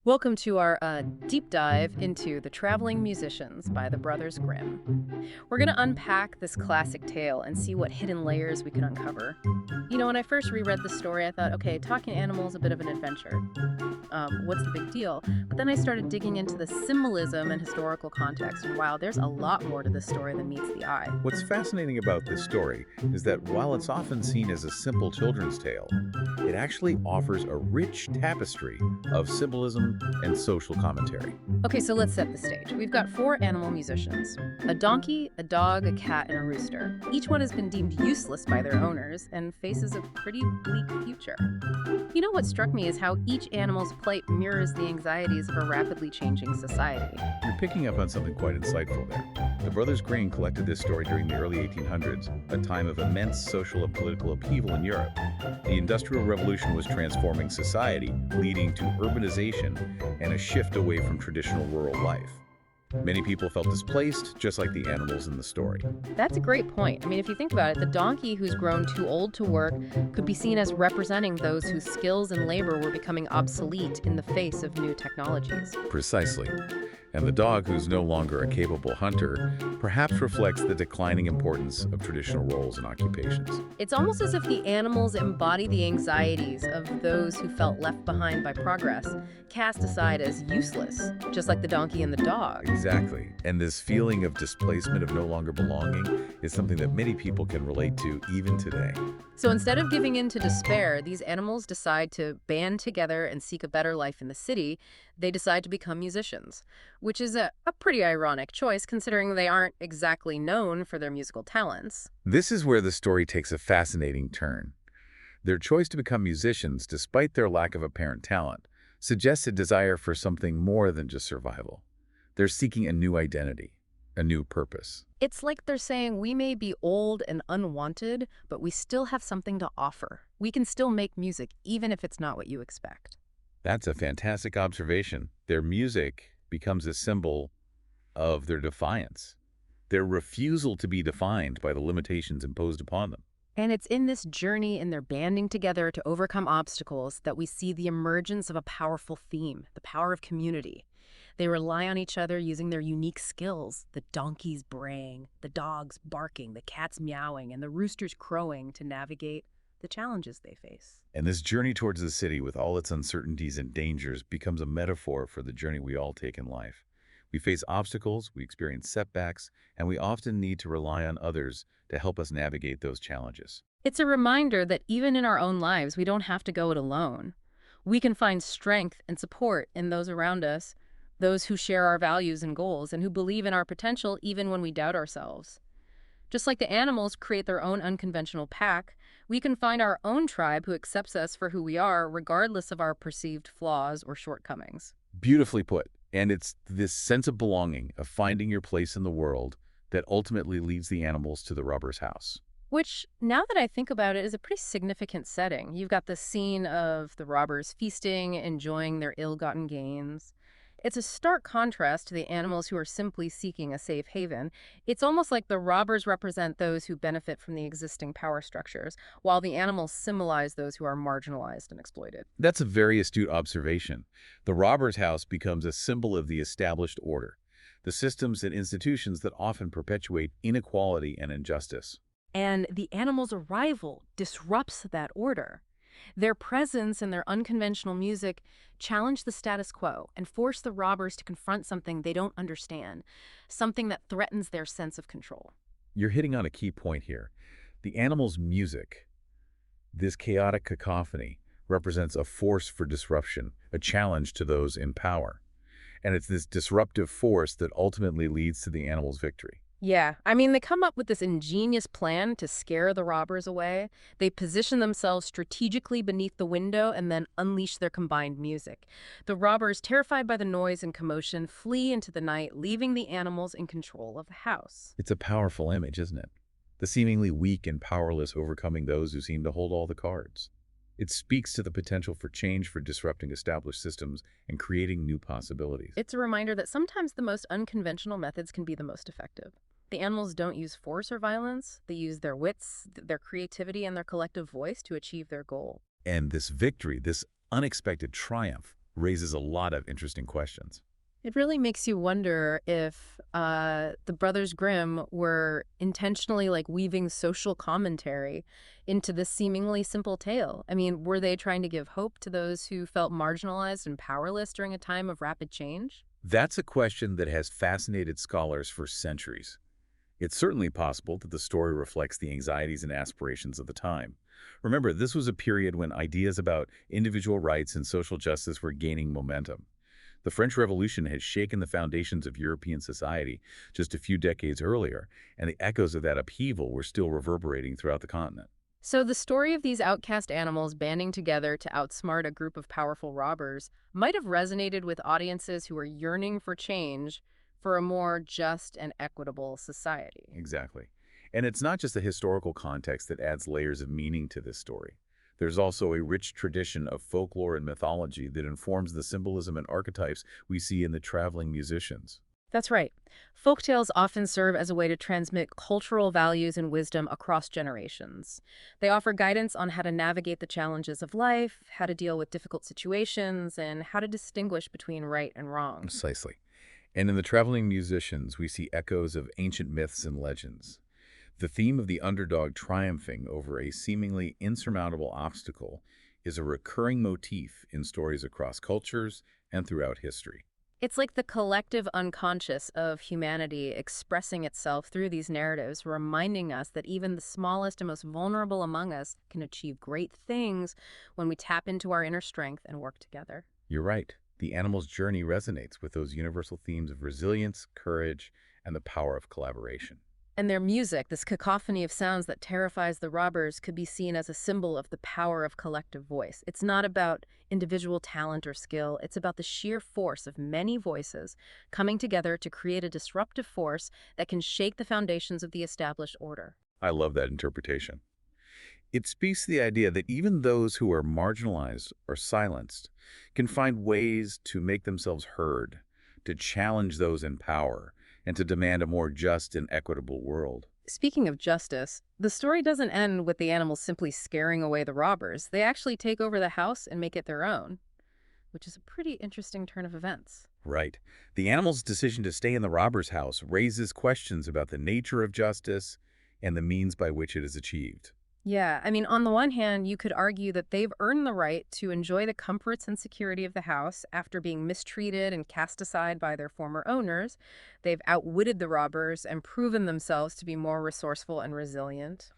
Welcome to our deep dive into The Traveling Musicians by the Brothers Grimm. We're going to unpack this classic tale and see what hidden layers we can uncover. When I first reread the story, I thought, okay, talking animals, a bit of an adventure. What's the big deal? But then I started digging into the symbolism and historical context, and wow, there's a lot more to this story than meets the eye. What's fascinating about this story is that while it's often seen as a simple children's tale, it actually offers a rich tapestry of symbolism and social commentary. Okay, so let's set the stage. We've got four animal musicians: a donkey, a dog, a cat, and a rooster. Each one has been deemed useless by their owners and faces a pretty bleak future. What struck me is how each animal's plight mirrors the anxieties of a rapidly changing society. You're picking up on something quite insightful there. The Brothers Grimm collected this story during the early 1800s, a time of immense social and political upheaval in Europe. The Industrial Revolution was transforming society, leading to urbanization and a shift away from traditional rural life. Many people felt displaced, just like the animals in the story. That's a great point. If you think about it, the donkey who's grown too old to work could be seen as representing those whose skills and labor were becoming obsolete in the face of new technologies. Precisely. And the dog, who's no longer a capable hunter, perhaps reflects the declining importance of traditional roles and occupations. It's almost as if the animals embody the anxieties of those who felt left behind by progress, cast aside as useless, just like the donkey and the dog. Exactly. And this feeling of displacement, of no longer belonging, is something that many people can relate to even today. So instead of giving in to despair, these animals decide to band together and seek a better life in the city. They decide to become musicians, which is a pretty ironic choice considering they aren't exactly known for their musical talents. This is where the story takes a fascinating turn. Their choice to become musicians, despite their lack of apparent talent, suggests a desire for something more than just survival. They're seeking a new identity, a new purpose. It's like they're saying we may be old and unwanted, but we still have something to offer. We can still make music, even if it's not what you expect. That's a fantastic observation. Their music becomes a symbol of their defiance, their refusal to be defined by the limitations imposed upon them. And it's in this journey in their banding together to overcome obstacles that we see the emergence of a powerful theme, the power of community. They rely on each other using their unique skills, the donkey's braying, the dog's barking, the cat's meowing, and the rooster's crowing to navigate the challenges they face. And this journey towards the city, with all its uncertainties and dangers, becomes a metaphor for the journey we all take in life. We face obstacles, we experience setbacks, and we often need to rely on others to help us navigate those challenges. It's a reminder that even in our own lives, we don't have to go it alone. We can find strength and support in those around us, those who share our values and goals, and who believe in our potential even when we doubt ourselves. Just like the animals create their own unconventional pack, we can find our own tribe who accepts us for who we are, regardless of our perceived flaws or shortcomings. Beautifully put. And it's this sense of belonging, of finding your place in the world, that ultimately leads the animals to the robber's house. Which, now that I think about it, is a pretty significant setting. You've got the scene of the robbers feasting, enjoying their ill-gotten gains. It's a stark contrast to the animals who are simply seeking a safe haven. It's almost like the robbers represent those who benefit from the existing power structures, while the animals symbolize those who are marginalized and exploited. That's a very astute observation. The robber's house becomes a symbol of the established order, the systems and institutions that often perpetuate inequality and injustice. And the animals' arrival disrupts that order. Their presence and their unconventional music challenge the status quo and force the robbers to confront something they don't understand, something that threatens their sense of control. You're hitting on a key point here. The animal's music, this chaotic cacophony, represents a force for disruption, a challenge to those in power. And it's this disruptive force that ultimately leads to the animal's victory. Yeah, they come up with this ingenious plan to scare the robbers away. They position themselves strategically beneath the window and then unleash their combined music. The robbers, terrified by the noise and commotion, flee into the night, leaving the animals in control of the house. It's a powerful image, isn't it? The seemingly weak and powerless overcoming those who seem to hold all the cards. It speaks to the potential for change, for disrupting established systems and creating new possibilities. It's a reminder that sometimes the most unconventional methods can be the most effective. The animals don't use force or violence. They use their wits, their creativity, and their collective voice to achieve their goal. And this victory, this unexpected triumph, raises a lot of interesting questions. It really makes you wonder if the Brothers Grimm were intentionally like weaving social commentary into this seemingly simple tale. I mean, were they trying to give hope to those who felt marginalized and powerless during a time of rapid change? That's a question that has fascinated scholars for centuries. It's certainly possible that the story reflects the anxieties and aspirations of the time. Remember, this was a period when ideas about individual rights and social justice were gaining momentum. The French Revolution had shaken the foundations of European society just a few decades earlier, and the echoes of that upheaval were still reverberating throughout the continent. So the story of these outcast animals banding together to outsmart a group of powerful robbers might have resonated with audiences who were yearning for change for a more just and equitable society. Exactly. And it's not just the historical context that adds layers of meaning to this story. There's also a rich tradition of folklore and mythology that informs the symbolism and archetypes we see in the traveling musicians. That's right. Folktales often serve as a way to transmit cultural values and wisdom across generations. They offer guidance on how to navigate the challenges of life, how to deal with difficult situations, and how to distinguish between right and wrong. Precisely. And in the traveling musicians, we see echoes of ancient myths and legends. The theme of the underdog triumphing over a seemingly insurmountable obstacle is a recurring motif in stories across cultures and throughout history. It's like the collective unconscious of humanity expressing itself through these narratives, reminding us that even the smallest and most vulnerable among us can achieve great things when we tap into our inner strength and work together. You're right. The animal's journey resonates with those universal themes of resilience, courage, and the power of collaboration. And their music, this cacophony of sounds that terrifies the robbers, could be seen as a symbol of the power of collective voice. It's not about individual talent or skill, it's about the sheer force of many voices coming together to create a disruptive force that can shake the foundations of the established order. I love that interpretation. It speaks to the idea that even those who are marginalized or silenced can find ways to make themselves heard, to challenge those in power, and to demand a more just and equitable world. Speaking of justice, the story doesn't end with the animals simply scaring away the robbers. They actually take over the house and make it their own, which is a pretty interesting turn of events. Right. The animal's decision to stay in the robber's house raises questions about the nature of justice and the means by which it is achieved. Yeah, I mean, on the one hand, you could argue that they've earned the right to enjoy the comforts and security of the house after being mistreated and cast aside by their former owners. They've outwitted the robbers and proven themselves to be more resourceful and resilient.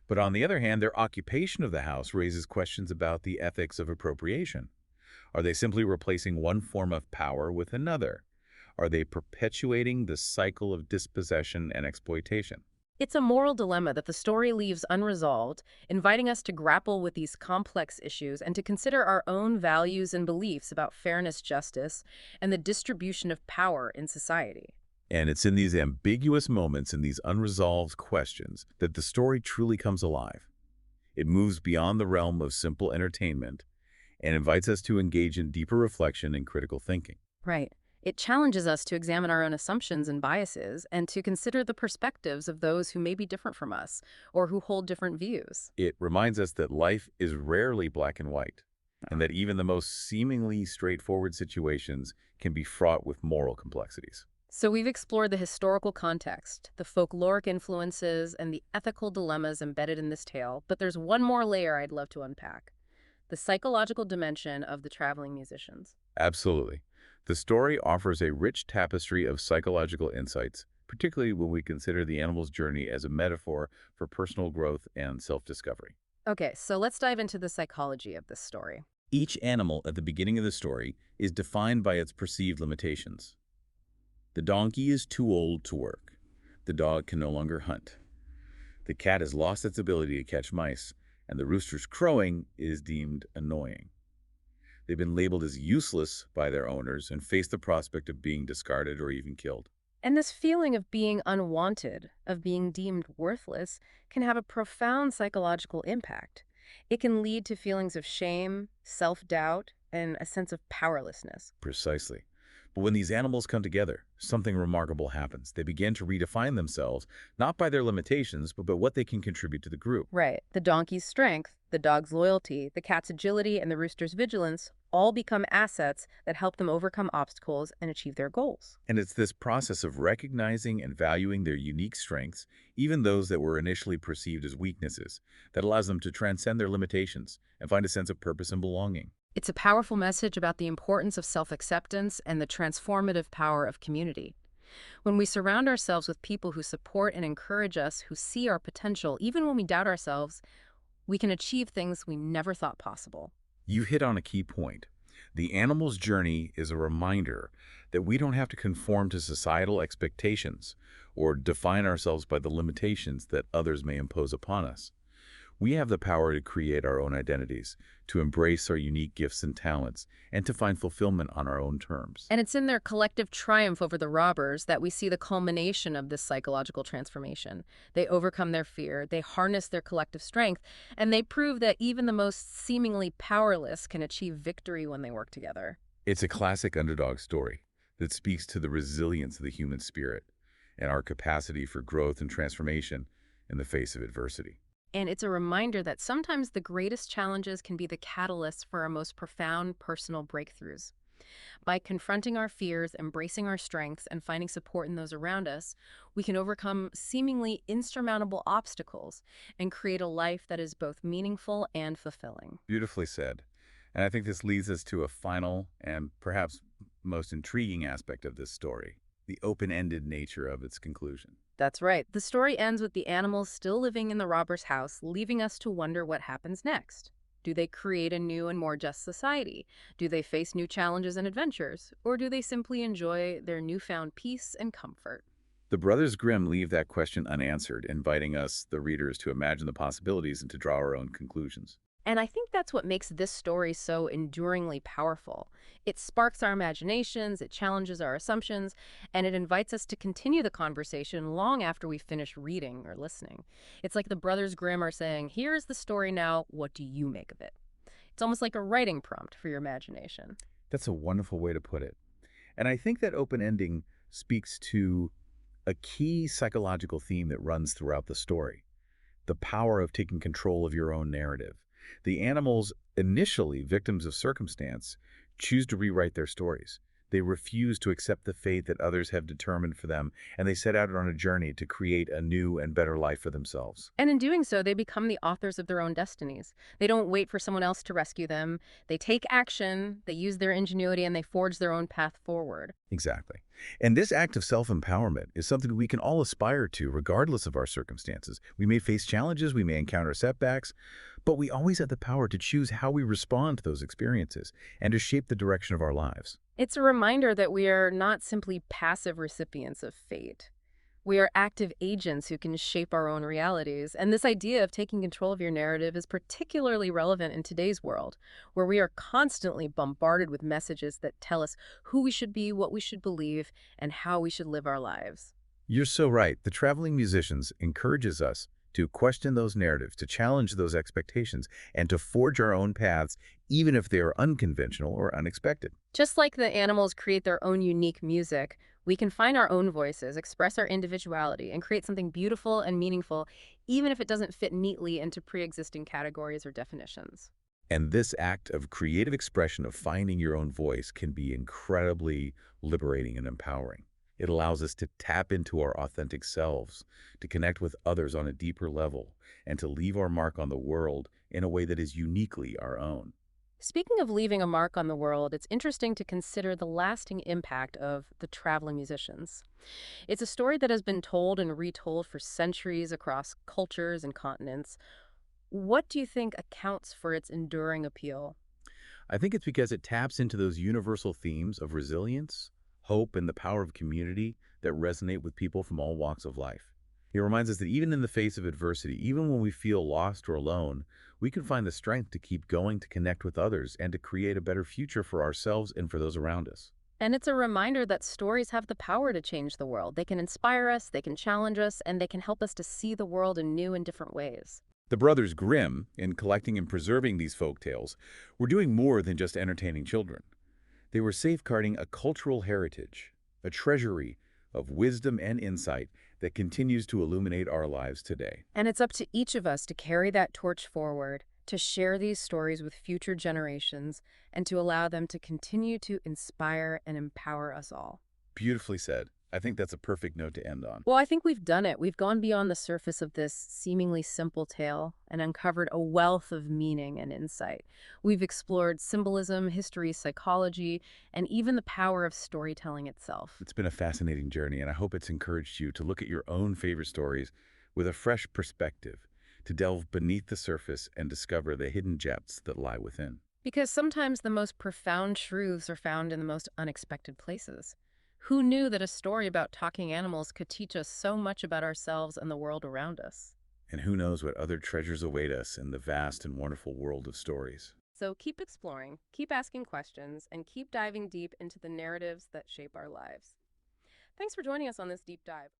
But on the other hand, their occupation of the house raises questions about the ethics of appropriation. Are they simply replacing one form of power with another? Are they perpetuating the cycle of dispossession and exploitation? It's a moral dilemma that the story leaves unresolved, inviting us to grapple with these complex issues and to consider our own values and beliefs about fairness, justice, and the distribution of power in society. And it's in these ambiguous moments and these unresolved questions that the story truly comes alive. It moves beyond the realm of simple entertainment and invites us to engage in deeper reflection and critical thinking. Right. It challenges us to examine our own assumptions and biases and to consider the perspectives of those who may be different from us or who hold different views. It reminds us that life is rarely black and white, and that even the most seemingly straightforward situations can be fraught with moral complexities. So we've explored the historical context, the folkloric influences, and the ethical dilemmas embedded in this tale, but there's one more layer I'd love to unpack: the psychological dimension of the traveling musicians. Absolutely. The story offers a rich tapestry of psychological insights, particularly when we consider the animal's journey as a metaphor for personal growth and self-discovery. Okay, so let's dive into the psychology of this story. Each animal at the beginning of the story is defined by its perceived limitations. The donkey is too old to work. The dog can no longer hunt. The cat has lost its ability to catch mice, and the rooster's crowing is deemed annoying. They've been labeled as useless by their owners and face the prospect of being discarded or even killed. And this feeling of being unwanted, of being deemed worthless, can have a profound psychological impact. It can lead to feelings of shame, self-doubt, and a sense of powerlessness. Precisely. But when these animals come together, something remarkable happens. They begin to redefine themselves, not by their limitations, but by what they can contribute to the group. Right. The donkey's strength, the dog's loyalty, the cat's agility, and the rooster's vigilance all become assets that help them overcome obstacles and achieve their goals. And it's this process of recognizing and valuing their unique strengths, even those that were initially perceived as weaknesses, that allows them to transcend their limitations and find a sense of purpose and belonging. It's a powerful message about the importance of self-acceptance and the transformative power of community. When we surround ourselves with people who support and encourage us, who see our potential, even when we doubt ourselves, we can achieve things we never thought possible. You hit on a key point. The animal's journey is a reminder that we don't have to conform to societal expectations or define ourselves by the limitations that others may impose upon us. We have the power to create our own identities, to embrace our unique gifts and talents, and to find fulfillment on our own terms. And it's in their collective triumph over the robbers that we see the culmination of this psychological transformation. They overcome their fear, they harness their collective strength, and they prove that even the most seemingly powerless can achieve victory when they work together. It's a classic underdog story that speaks to the resilience of the human spirit and our capacity for growth and transformation in the face of adversity. And it's a reminder that sometimes the greatest challenges can be the catalysts for our most profound personal breakthroughs. By confronting our fears, embracing our strengths, and finding support in those around us, we can overcome seemingly insurmountable obstacles and create a life that is both meaningful and fulfilling. Beautifully said. And I think this leads us to a final and perhaps most intriguing aspect of this story, the open-ended nature of its conclusion. That's right. The story ends with the animals still living in the robber's house, leaving us to wonder what happens next. Do they create a new and more just society? Do they face new challenges and adventures? Or do they simply enjoy their newfound peace and comfort? The Brothers Grimm leave that question unanswered, inviting us, the readers, to imagine the possibilities and to draw our own conclusions. And I think that's what makes this story so enduringly powerful. It sparks our imaginations, it challenges our assumptions, and it invites us to continue the conversation long after we finish reading or listening. It's like the Brothers Grimm are saying, here's the story now, what do you make of it? It's almost like a writing prompt for your imagination. That's a wonderful way to put it. And I think that open ending speaks to a key psychological theme that runs throughout the story: the power of taking control of your own narrative. The animals, initially victims of circumstance, choose to rewrite their stories. They refuse to accept the fate that others have determined for them, and they set out on a journey to create a new and better life for themselves. And in doing so, they become the authors of their own destinies. They don't wait for someone else to rescue them. They take action, they use their ingenuity, and they forge their own path forward. Exactly. And this act of self-empowerment is something we can all aspire to regardless of our circumstances. We may face challenges, we may encounter setbacks, but we always have the power to choose how we respond to those experiences and to shape the direction of our lives. It's a reminder that we are not simply passive recipients of fate. We are active agents who can shape our own realities, and this idea of taking control of your narrative is particularly relevant in today's world, where we are constantly bombarded with messages that tell us who we should be, what we should believe, and how we should live our lives. You're so right. The Traveling Musicians encourages us to question those narratives, to challenge those expectations, and to forge our own paths, even if they are unconventional or unexpected. Just like the animals create their own unique music, we can find our own voices, express our individuality, and create something beautiful and meaningful, even if it doesn't fit neatly into pre-existing categories or definitions. And this act of creative expression, of finding your own voice, can be incredibly liberating and empowering. It allows us to tap into our authentic selves, to connect with others on a deeper level, and to leave our mark on the world in a way that is uniquely our own. Speaking of leaving a mark on the world, it's interesting to consider the lasting impact of the traveling musicians. It's a story that has been told and retold for centuries across cultures and continents. What do you think accounts for its enduring appeal? I think it's because it taps into those universal themes of resilience, hope, and the power of community that resonate with people from all walks of life. It reminds us that even in the face of adversity, even when we feel lost or alone, we can find the strength to keep going, to connect with others, and to create a better future for ourselves and for those around us. And it's a reminder that stories have the power to change the world. They can inspire us, they can challenge us, and they can help us to see the world in new and different ways. The Brothers Grimm, in collecting and preserving these folk tales, were doing more than just entertaining children. They were safeguarding a cultural heritage, a treasury of wisdom and insight that continues to illuminate our lives today. And it's up to each of us to carry that torch forward, to share these stories with future generations, and to allow them to continue to inspire and empower us all. Beautifully said. I think that's a perfect note to end on. Well, I think we've done it. We've gone beyond the surface of this seemingly simple tale and uncovered a wealth of meaning and insight. We've explored symbolism, history, psychology, and even the power of storytelling itself. It's been a fascinating journey, and I hope it's encouraged you to look at your own favorite stories with a fresh perspective, to delve beneath the surface and discover the hidden depths that lie within. Because sometimes the most profound truths are found in the most unexpected places. Who knew that a story about talking animals could teach us so much about ourselves and the world around us? And who knows what other treasures await us in the vast and wonderful world of stories. So keep exploring, keep asking questions, and keep diving deep into the narratives that shape our lives. Thanks for joining us on this deep dive.